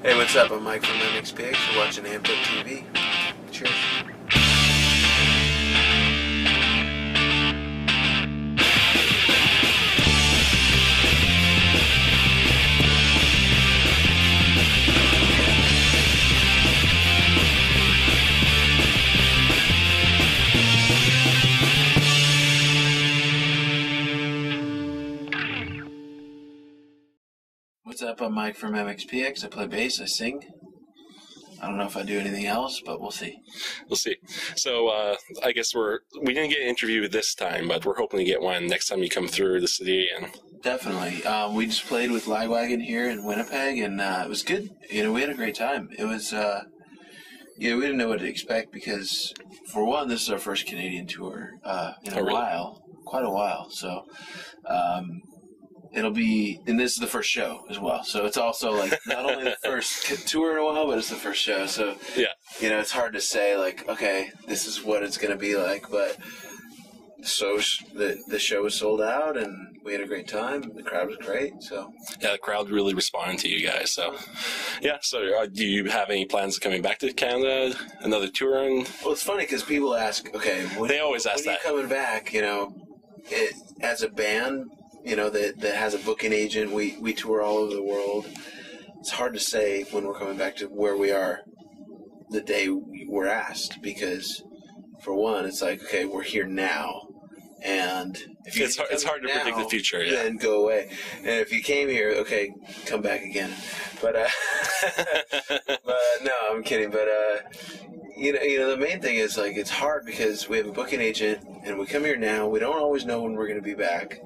Hey, what's up? I'm Mike from MXPX. You're watching Amped Up TV. Cheers. What's up? I'm Mike from MXPX. I play bass, I sing. I don't know if I do anything else, but we'll see. We'll see. So I guess we didn't get an interview this time, but we're hoping to get one next time you come through the city. And Definitely. We just played with Lagwagon here in Winnipeg, and it was good. You know, we had a great time. It was, we didn't know what to expect because, for one, this is our first Canadian tour in a while, quite a while. So, it'll be, and this is the first show as well. So it's also like not only the first tour in a while, but it's the first show. So, yeah, you know, it's hard to say like, okay, this is what it's going to be like. But so the show was sold out and we had a great time. The crowd was great. So yeah, the crowd really responded to you guys. So yeah, so do you have any plans of coming back to Canada, another tour? Well, it's funny because people ask, okay, they always ask when that. Are you coming back? You know, as a band, you know, that has a booking agent. We tour all over the world. It's hard to say when we're coming back to where we are the day we're asked because, for one, it's like, okay, we're here now. And if you it's hard to predict the future, yeah. Then go away. And if you came here, okay, come back again. But, but no, I'm kidding. But, you know, the main thing is, like, it's hard because we have a booking agent and we come here now. We don't always know when we're going to be back.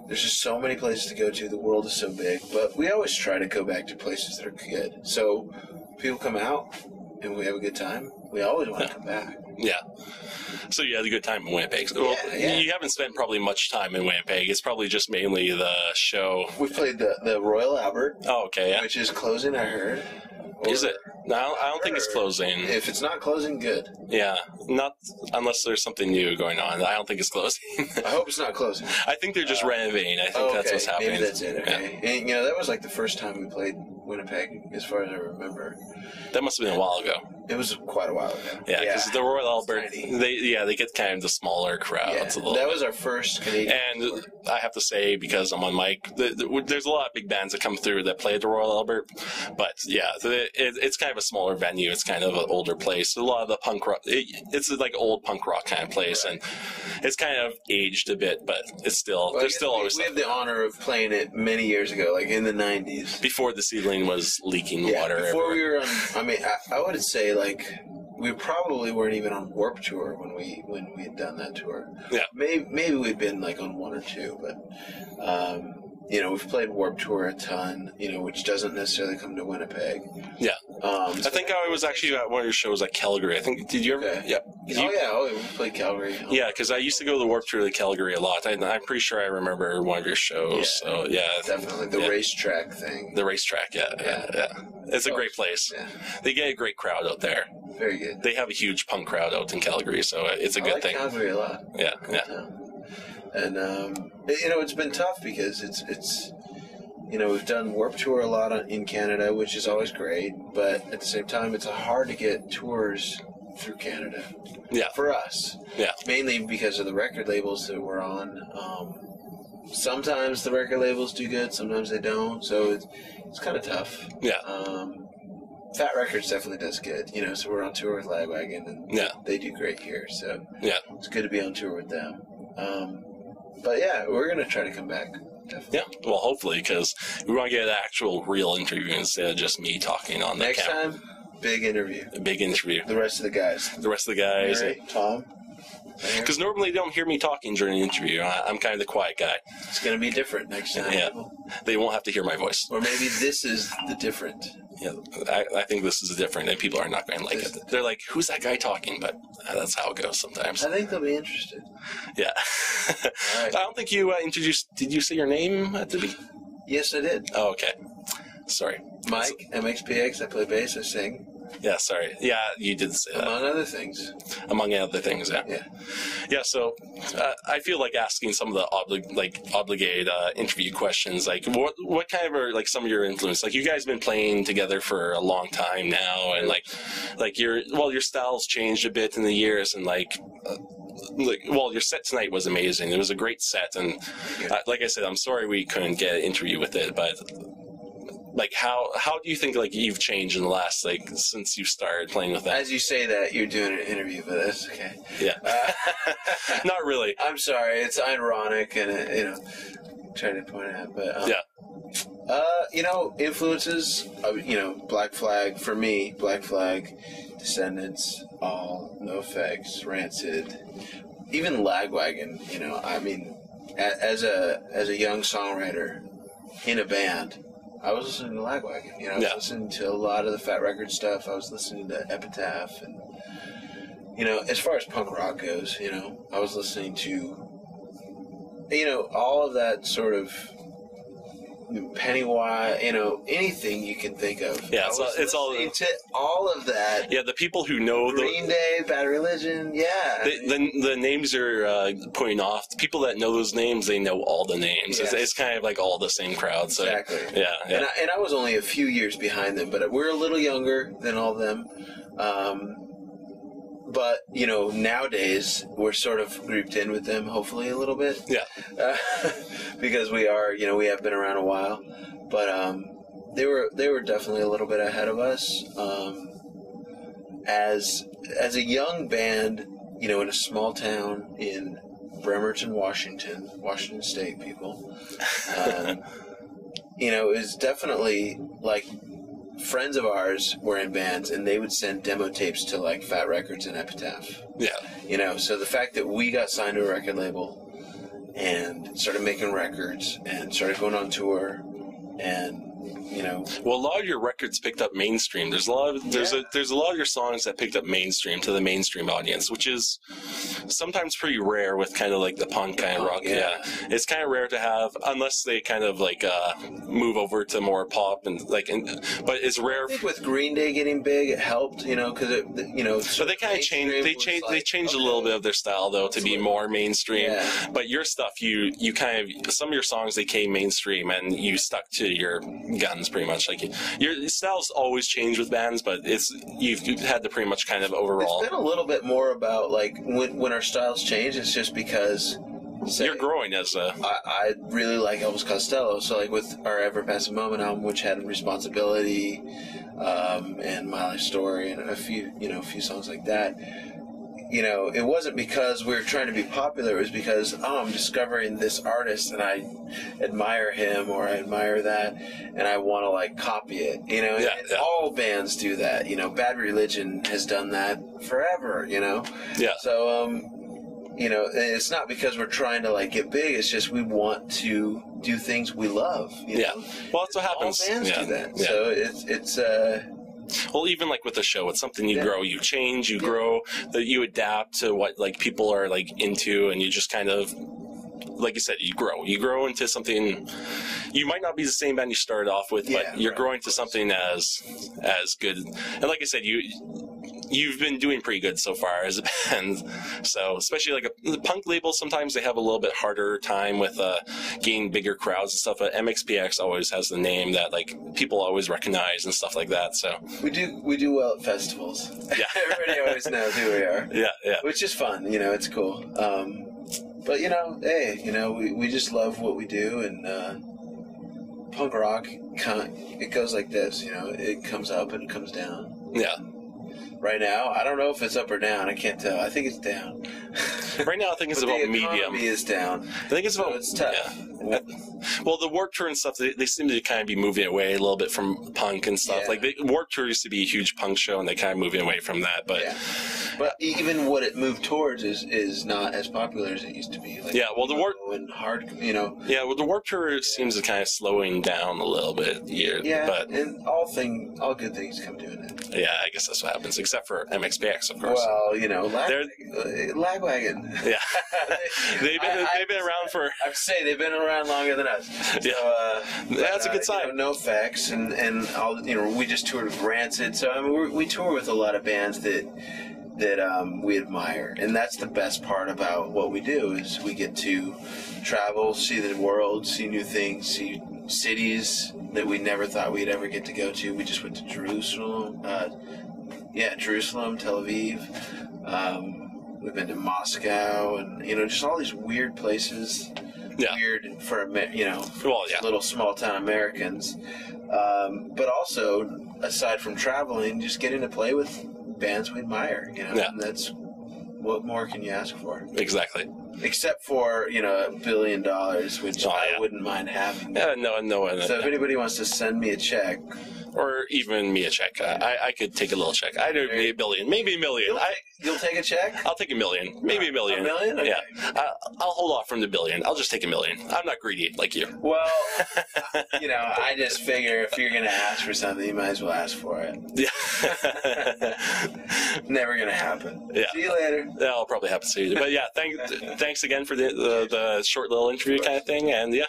There's just so many places to go to. The world is so big. But we always try to go back to places that are good. So people come out and we have a good time. We always want to come back. Yeah. So you had a good time in Winnipeg. Well, yeah. You haven't spent probably much time in Winnipeg. It's probably just mainly the show. We played the Royal Albert. Oh, okay, yeah. Which is closing, I heard. Is it? No, I don't think it's closing. If it's not closing, good. Yeah, not unless there's something new going on. I don't think it's closing. I hope it's not closing. I think they're just renovating. I think that's what's happening. Maybe that's it. Okay. Yeah. And, you know, that was like the first time we played Winnipeg, as far as I remember. That must have been a while ago. It was quite a while ago. Yeah, because the Royal Albert, they get kind of the smaller crowds. Yeah, that was our first Canadian And tour. I have to say, because I'm on mic, there's a lot of big bands that come through that play at the Royal Albert. But yeah, it's kind of a smaller venue. It's kind of an older place. A lot of the punk rock, it's like old punk rock kind of place, and it's kind of aged a bit, but it's still there's still always. We have the honor of playing it many years ago, like in the '90s, before the ceiling was leaking water. Before we were on, I mean, I would say like we probably weren't even on Warped Tour when we had done that tour. Yeah, maybe we'd been like on one or two, but you know, we've played Warped Tour a ton, you know, which doesn't necessarily come to Winnipeg. Yeah. I think I was actually at one of your shows at Calgary. I think, did you ever? Okay. Yeah. We played Calgary. Yeah, because I used to go to the Warped Tour to Calgary a lot. I'm pretty sure I remember one of your shows. Yeah, so, yeah. Definitely. The racetrack thing. The racetrack, yeah. It's a great place. Yeah. They get a great crowd out there. Very good. They have a huge punk crowd out in Calgary, so it's a good thing. I like Calgary a lot. Yeah, And, you know, it's been tough because it's you know, we've done Warped Tour a lot in Canada, which is always great, but at the same time, it's hard to get tours through Canada. Yeah. For us. Yeah. Mainly because of the record labels that we're on. Sometimes the record labels do good, sometimes they don't, so it's kind of tough. Yeah. Fat Records definitely does good, you know, so we're on tour with Lagwagon, and they do great here, so it's good to be on tour with them. But yeah, we're going to try to come back. Definitely. Yeah, well, hopefully, because we want to get an actual real interview instead of just me talking on the camera. Next time, big interview. A big interview. The rest of the guys. Mary, Tom. Because normally they don't hear me talking during the interview. I'm kind of the quiet guy. It's going to be different next time. Yeah, they won't have to hear my voice. Or maybe this is the different. Yeah, I think this is different, and people are not going to like it. They're like, who's that guy talking? But that's how it goes sometimes. I think they'll be interested. Yeah. Right. I don't think you introduced... Did you say your name at the beginning? Yes, I did. Oh, okay. Sorry. Mike, MXPX. I play bass. I sing. Yeah, sorry. Yeah, you did say that. Among other things. Among other things, yeah. Yeah. Yeah, so I feel like asking some of the obligated interview questions, like what kind of are like some of your influence? Like you guys have been playing together for a long time now, and like your styles changed a bit in the years, and your set tonight was amazing. It was a great set, and like I said, I'm sorry we couldn't get an interview with it, but like how do you think like you've changed in the last like since you started playing with that? As you say that, you're doing an interview, but that's okay. Yeah. Not really. I'm sorry, it's ironic and trying to point out, but influences. Black Flag for me. Black Flag, Descendants, All, NoFX, Rancid, even Lagwagon. I mean, as a young songwriter in a band, I was listening to Lagwagon. I was listening to a lot of the Fat Wreck Chords stuff. I was listening to Epitaph, and as far as punk rock goes, I was listening to all of that sort of Pennywise, anything you can think of. Yeah, it's all to all of that. Yeah, the people who know Green Day, Bad Religion, yeah. The names you're pointing off. The people that know those names, they know all the names. Yes. It's kind of like all the same crowd. So, exactly. Yeah. And I was only a few years behind them, but we're a little younger than all of them. But, nowadays, we're sort of grouped in with them, hopefully, a little bit. Yeah. Because we are, we have been around a while. But they were definitely a little bit ahead of us. As a young band, in a small town in Bremerton, Washington State, people, it was definitely, like, friends of ours were in bands, and they would send demo tapes to like Fat Records and Epitaph. Yeah. So the fact that we got signed to a record label and started making records and started going on tour, and well, a lot of your records picked up mainstream. There's a lot of your songs that picked up mainstream to the mainstream audience, which is sometimes pretty rare with kind of like the punk kind of rock. Yeah. It's kind of rare to have unless they kind of like move over to more pop but it's rare. I think with Green Day getting big, it helped, because So they kind of changed. They changed a little bit of their style though to be more mainstream. Yeah. But your stuff, you kind of some of your songs they came mainstream and you stuck to your guns pretty much. Like your styles always change with bands, but you've had to pretty much kind of overall. It's been a little bit more about like when our styles change. It's just because you're growing as a. I really like Elvis Costello, so like with our Ever Passing Moment album, which had Responsibility, and My Life Story, and a few songs like that. It wasn't because we were trying to be popular. It was because, I'm discovering this artist and I admire him or I admire that and I want to, like, copy it, Yeah. All bands do that, Bad Religion has done that forever, Yeah. So, it's not because we're trying to, like, get big. It's just we want to do things we love, Yeah. Well, that's what happens. All bands do that. Yeah. So it's well, even like with the show, it's something you grow, you change, you grow, that you adapt to what like people are like into, and you just kind of, like you said, you grow into something. You might not be the same band you started off with, but you're growing to something as good. And like I said, you've been doing pretty good so far as a band. So especially like the punk labels, sometimes they have a little bit harder time with getting bigger crowds and stuff. But MXPX always has the name that like people always recognize and stuff like that. So we do well at festivals. Yeah, everybody always knows who we are. Yeah, which is fun. It's cool. But hey, we just love what we do, and punk rock, it goes like this. It comes up and it comes down. Yeah. Right now, I don't know if it's up or down. I can't tell. I think it's down. Right now, I think it's about medium. The economy is down. I think it's about. It's tough. Yeah. Well, the Warped Tour and stuff, they seem to kind of be moving away a little bit from punk and stuff. Yeah. Like Warped Tour used to be a huge punk show, and they kind of moving away from that. But But even what it moved towards is not as popular as it used to be. Like, Yeah, well, the Warp, and hard, you know. yeah, well, the Warp Tour seems to kind of slowing down a little bit here. Yeah, But and all good things come to an end. yeah, I guess that's what happens, except for MXPX, of course. Well, you know, They're- Lagwagon. Yeah, they've been around for. I would say they've been around longer than us. Yeah. So, That's a good sign. You know, NoFX and all. You know, we just toured with Rancid. So I mean, we tour with a lot of bands that we admire, and that's the best part about what we do is we get to travel, see the world, see new things, see cities that we never thought we'd ever get to go to. We just went to Jerusalem. Jerusalem, Tel Aviv. We've been to Moscow, and you know, just all these weird places. Yeah. Weird for Well, yeah. little small town Americans, but also aside from traveling, just getting to play with bands we admire. You know, Yeah. and that's what more can you ask for? Exactly. Except for $1 billion, which Oh, I yeah. wouldn't mind having. Yeah, no. So if anybody wants to send me a check, Or even me a check. I could take a little check. I don't need $1 billion, maybe $1 million. you'll take a check. I'll take $1 million, maybe $1 million. $1 million? Okay. Yeah, I'll hold off from the $1 billion. I'll just take $1 million. I'm not greedy like you. Well, you know, I just figure if you're gonna ask for something, you might as well ask for it. Yeah, Never gonna happen. Yeah. See you later. that'll probably happen soon. But yeah, thanks again for the short little interview kind of thing. And yeah,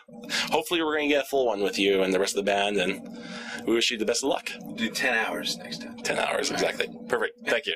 hopefully we're gonna get a full one with you and the rest of the band. And we wish you the best of luck. Do 10 hours next time. 10 hours exactly. Perfect. Thank you.